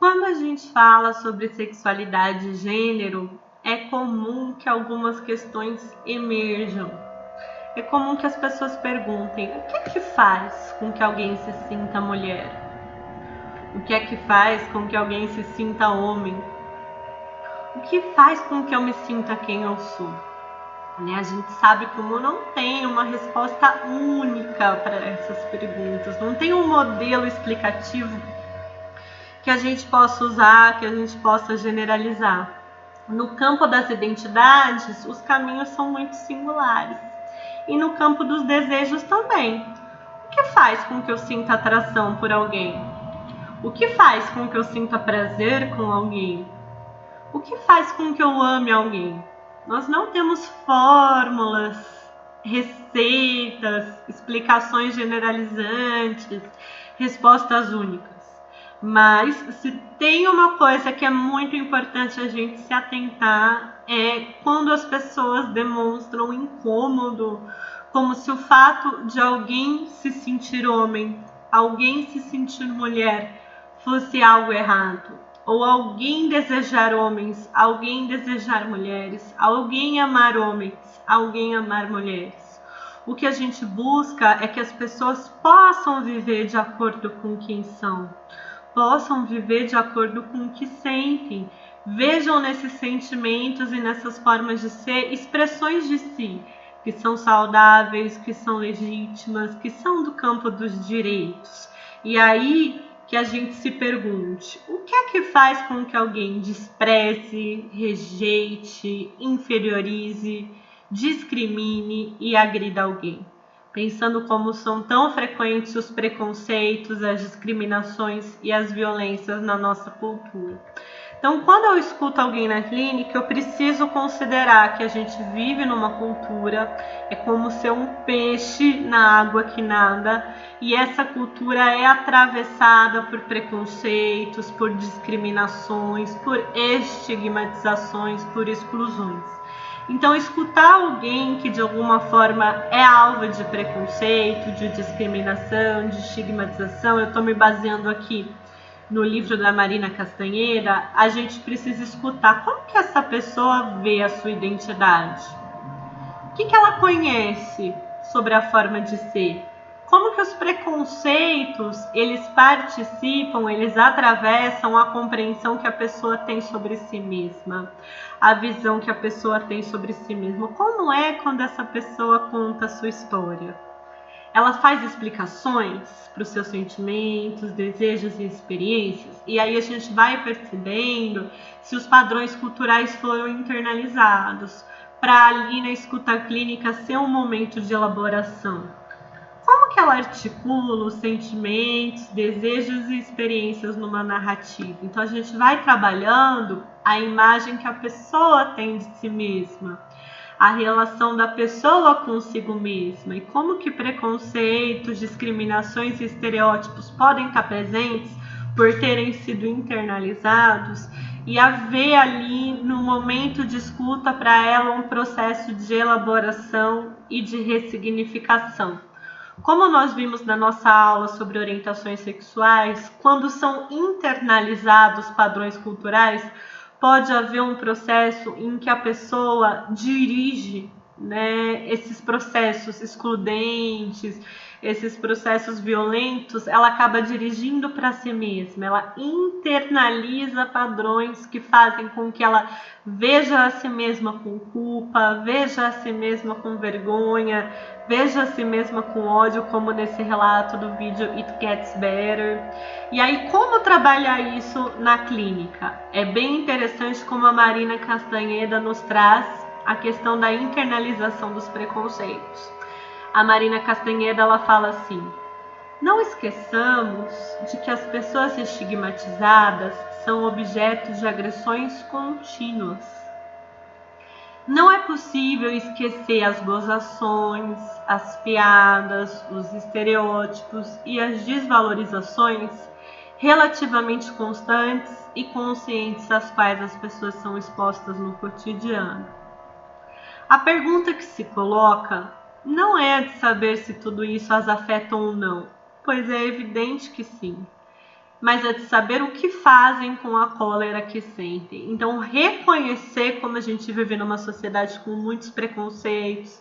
Quando a gente fala sobre sexualidade e gênero, é comum que algumas questões emerjam. É comum que as pessoas perguntem: o que é que faz com que alguém se sinta mulher? O que é que faz com que alguém se sinta homem? O que faz com que eu me sinta quem eu sou? A gente sabe que o mundo não tem uma resposta única para essas perguntas, não tem um modelo explicativo que a gente possa usar, que a gente possa generalizar. No campo das identidades, os caminhos são muito singulares. E no campo dos desejos também. O que faz com que eu sinta atração por alguém? O que faz com que eu sinta prazer com alguém? O que faz com que eu ame alguém? Nós não temos fórmulas, receitas, explicações generalizantes, respostas únicas. Mas se tem uma coisa que é muito importante a gente se atentar é quando as pessoas demonstram incômodo, como se o fato de alguém se sentir homem, alguém se sentir mulher, fosse algo errado. Ou alguém desejar homens, alguém desejar mulheres, alguém amar homens, alguém amar mulheres. O que a gente busca é que as pessoas possam viver de acordo com quem são, possam viver de acordo com o que sentem, vejam nesses sentimentos e nessas formas de ser expressões de si, que são saudáveis, que são legítimas, que são do campo dos direitos. E aí que a gente se pergunte: o que é que faz com que alguém despreze, rejeite, inferiorize, discrimine e agrida alguém? Pensando como são tão frequentes os preconceitos, as discriminações e as violências na nossa cultura. Então, quando eu escuto alguém na clínica, eu preciso considerar que a gente vive numa cultura, é como ser um peixe na água que nada, e essa cultura é atravessada por preconceitos, por discriminações, por estigmatizações, por exclusões. Então, escutar alguém que de alguma forma é alvo de preconceito, de discriminação, de estigmatização, eu estou me baseando aqui no livro da Marina Castanheira, a gente precisa escutar como que essa pessoa vê a sua identidade. O que ela conhece sobre a forma de ser? Como que os preconceitos, eles participam, eles atravessam a compreensão que a pessoa tem sobre si mesma, a visão que a pessoa tem sobre si mesma. Como é quando essa pessoa conta a sua história? Ela faz explicações para os seus sentimentos, desejos e experiências, e aí a gente vai percebendo se os padrões culturais foram internalizados, para ali na escuta clínica ser um momento de elaboração. Como que ela articula os sentimentos, desejos e experiências numa narrativa? Então a gente vai trabalhando a imagem que a pessoa tem de si mesma, a relação da pessoa consigo mesma e como que preconceitos, discriminações e estereótipos podem estar presentes por terem sido internalizados e haver ali no momento de escuta para ela um processo de elaboração e de ressignificação. Como nós vimos na nossa aula sobre orientações sexuais, quando são internalizados padrões culturais, pode haver um processo em que a pessoa dirige, esses processos excludentes, esses processos violentos, ela acaba dirigindo para si mesma, ela internaliza padrões que fazem com que ela veja a si mesma com culpa, veja a si mesma com vergonha, veja a si mesma com ódio, como nesse relato do vídeo It Gets Better. E aí, como trabalhar isso na clínica? É bem interessante como a Marina Castanheira nos traz a questão da internalização dos preconceitos. A Marina Castanheira, ela fala assim: não esqueçamos de que as pessoas estigmatizadas são objetos de agressões contínuas. Não é possível esquecer as gozações, as piadas, os estereótipos e as desvalorizações relativamente constantes e conscientes às quais as pessoas são expostas no cotidiano. A pergunta que se coloca não é a de saber se tudo isso as afeta ou não, pois é evidente que sim. mas é de saber o que fazem com a cólera que sentem. Então, reconhecer como a gente vive numa sociedade com muitos preconceitos,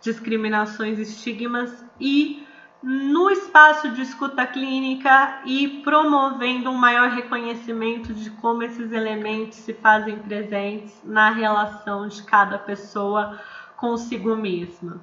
discriminações, estigmas, e no espaço de escuta clínica e promovendo um maior reconhecimento de como esses elementos se fazem presentes na relação de cada pessoa consigo mesma.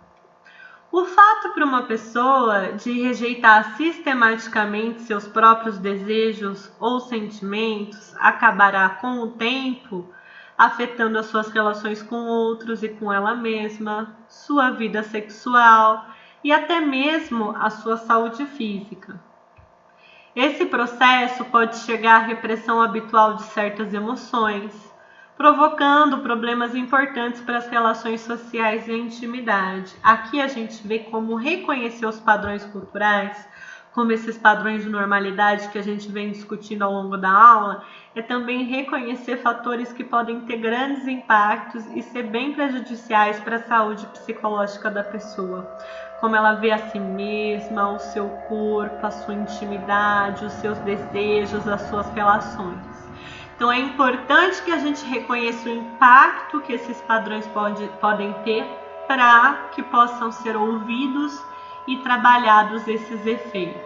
O fato para uma pessoa de rejeitar sistematicamente seus próprios desejos ou sentimentos acabará com o tempo afetando as suas relações com outros e com ela mesma, sua vida sexual e até mesmo a sua saúde física. Esse processo pode chegar à repressão habitual de certas emoções, provocando problemas importantes para as relações sociais e a intimidade. Aqui a gente vê como reconhecer os padrões culturais, como esses padrões de normalidade que a gente vem discutindo ao longo da aula, é também reconhecer fatores que podem ter grandes impactos e ser bem prejudiciais para a saúde psicológica da pessoa, como ela vê a si mesma, o seu corpo, a sua intimidade, os seus desejos, as suas relações. Então é importante que a gente reconheça o impacto que esses padrões podem ter para que possam ser ouvidos e trabalhados esses efeitos.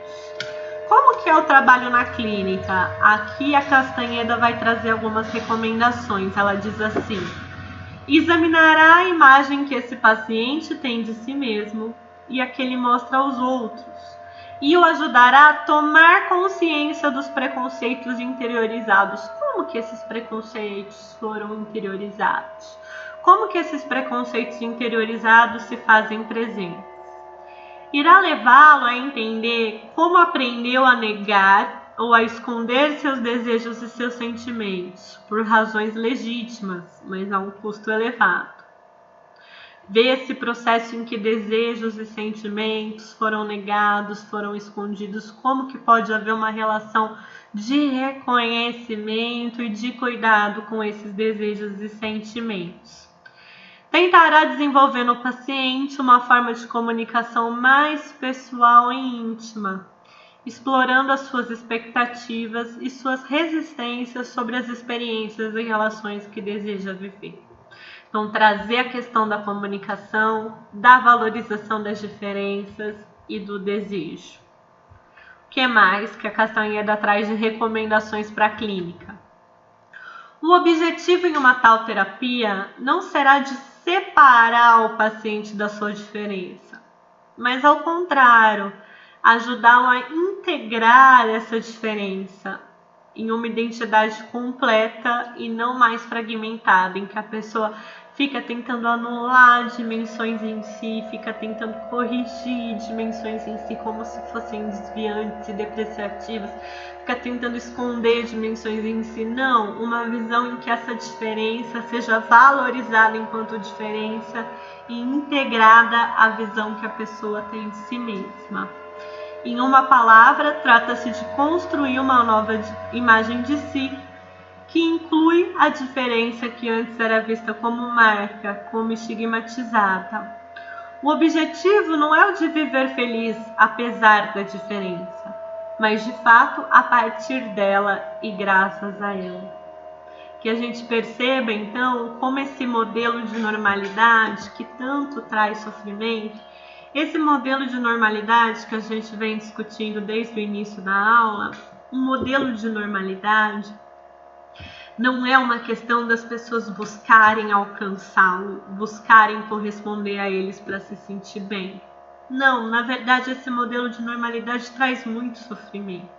Como que é o trabalho na clínica? Aqui a Castanheda vai trazer algumas recomendações. Ela diz assim: examinará a imagem que esse paciente tem de si mesmo e a que ele mostra aos outros, e o ajudará a tomar consciência dos preconceitos interiorizados. Como que esses preconceitos foram interiorizados? Como que esses preconceitos interiorizados se fazem presentes? Irá levá-lo a entender como aprendeu a negar ou a esconder seus desejos e seus sentimentos, por razões legítimas, mas a um custo elevado. Ver esse processo em que desejos e sentimentos foram negados, foram escondidos, como que pode haver uma relação de reconhecimento e de cuidado com esses desejos e sentimentos. Tentará desenvolver no paciente uma forma de comunicação mais pessoal e íntima, explorando as suas expectativas e suas resistências sobre as experiências e relações que deseja viver. Então, trazer a questão da comunicação, da valorização das diferenças e do desejo. O que mais que a Castanheda traz de recomendações para a clínica? O objetivo em uma tal terapia não será de separar o paciente da sua diferença, mas ao contrário, ajudá-lo a integrar essa diferença em uma identidade completa e não mais fragmentada, em que a pessoa fica tentando anular dimensões em si, fica tentando corrigir dimensões em si como se fossem desviantes e depreciativas, fica tentando esconder dimensões em si. Não, uma visão em que essa diferença seja valorizada enquanto diferença e integrada à visão que a pessoa tem de si mesma. Em uma palavra, trata-se de construir uma nova imagem de si, que inclui a diferença que antes era vista como marca, como estigmatizada. O objetivo não é o de viver feliz apesar da diferença, mas de fato a partir dela e graças a ela. Que a gente perceba então como esse modelo de normalidade que tanto traz sofrimento, esse modelo de normalidade que a gente vem discutindo desde o início da aula, um modelo de normalidade não é uma questão das pessoas buscarem alcançá-lo, buscarem corresponder a eles para se sentir bem. Não, na verdade esse modelo de normalidade traz muito sofrimento.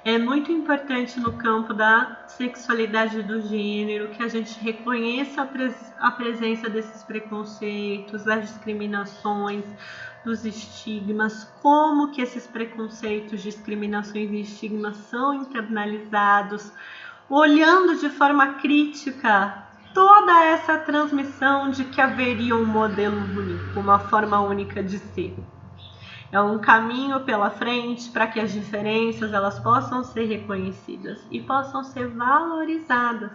É muito importante no campo da sexualidade do gênero que a gente reconheça a presença desses preconceitos, das discriminações, dos estigmas, como que esses preconceitos, discriminações e estigmas são internalizados, olhando de forma crítica toda essa transmissão de que haveria um modelo único, uma forma única de ser. É um caminho pela frente para que as diferenças elas possam ser reconhecidas e possam ser valorizadas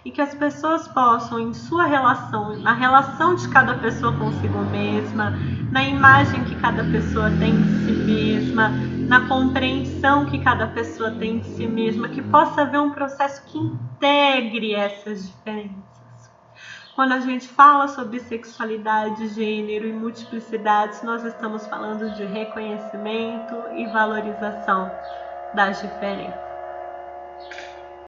e que as pessoas possam, em sua relação, na relação de cada pessoa consigo mesma, na imagem que cada pessoa tem de si mesma, na compreensão que cada pessoa tem de si mesma, que possa haver um processo que integre essas diferenças. Quando a gente fala sobre sexualidade, gênero e multiplicidades, nós estamos falando de reconhecimento e valorização das diferenças.